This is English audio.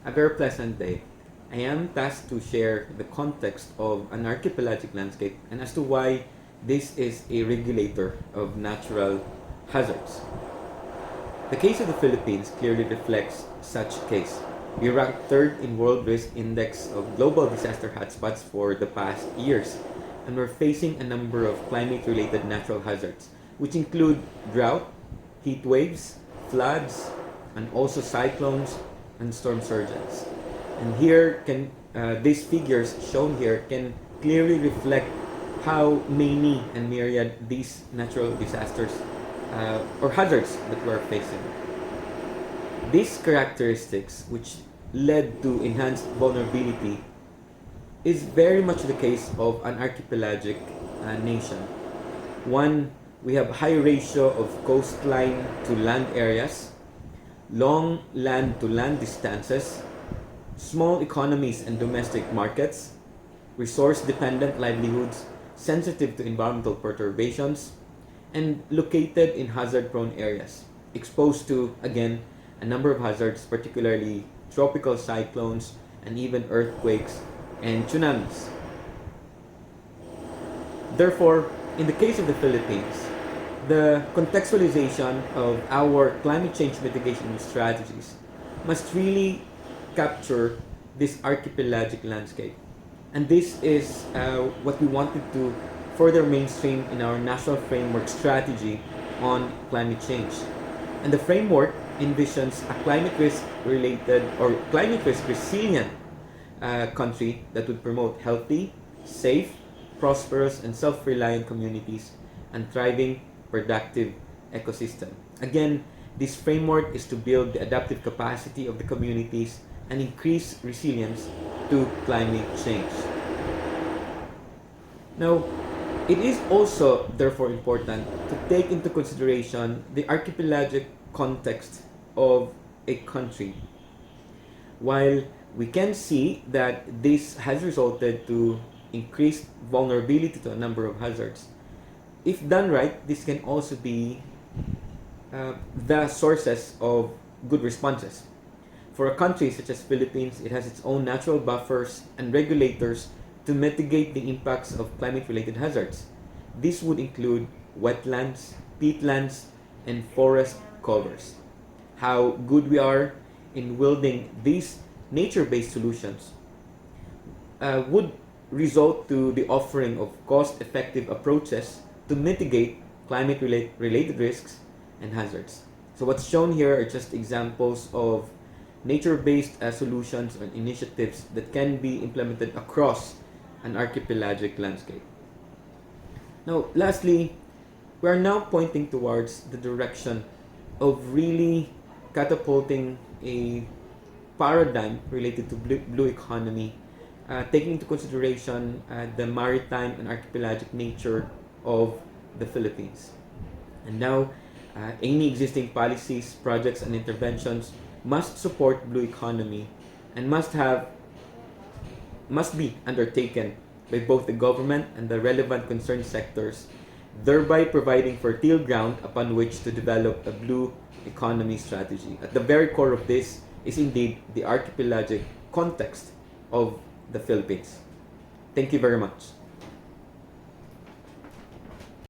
a very pleasant day. I am tasked to share the context of an archipelagic landscape and as to why this is a regulator of natural hazards. The case of the Philippines clearly reflects such case. We rank third in World Risk Index of global disaster hotspots for the past years, and we're facing a number of climate-related natural hazards, which include drought, heat waves, floods, and also cyclones and storm surges. And here can these figures shown here can clearly reflect how many and myriad these natural disasters or hazards that we're facing. These characteristics, which led to enhanced vulnerability, is very much the case of an archipelagic nation. One, we have high ratio of coastline to land areas, long land to land distances, small economies and domestic markets, resource-dependent livelihoods, sensitive to environmental perturbations, and located in hazard-prone areas, exposed to, again, a number of hazards, particularly tropical cyclones and even earthquakes and tsunamis. Therefore, in the case of the Philippines, the contextualization of our climate change mitigation strategies must really capture this archipelagic landscape. And this is what we wanted to further mainstream in our national framework strategy on climate change. And the framework envisions a climate risk related or climate risk resilient country that would promote healthy, safe, prosperous, and self-reliant communities and thriving, productive ecosystem. Again, this framework is to build the adaptive capacity of the communities and increase resilience to climate change. Now, it is also therefore important to take into consideration the archipelagic context of a country. While we can see that this has resulted to increased vulnerability to a number of hazards, if done right, this can also be the sources of good responses. For a country such as Philippines, it has its own natural buffers and regulators to mitigate the impacts of climate-related hazards. This would include wetlands, peatlands, and forest covers. How good we are in wielding these nature-based solutions would result to the offering of cost-effective approaches to mitigate climate-related risks and hazards. So what's shown here are just examples of nature-based solutions and initiatives that can be implemented across an archipelagic landscape. Now, lastly, we are now pointing towards the direction of really catapulting a paradigm related to blue economy, taking into consideration the maritime and archipelagic nature of the Philippines. And now, any existing policies, projects, and interventions must support blue economy and must be undertaken by both the government and the relevant concerned sectors, thereby providing fertile ground upon which to develop a blue economy strategy. At the very core of this is indeed the archipelagic context of the Philippines. Thank you very much.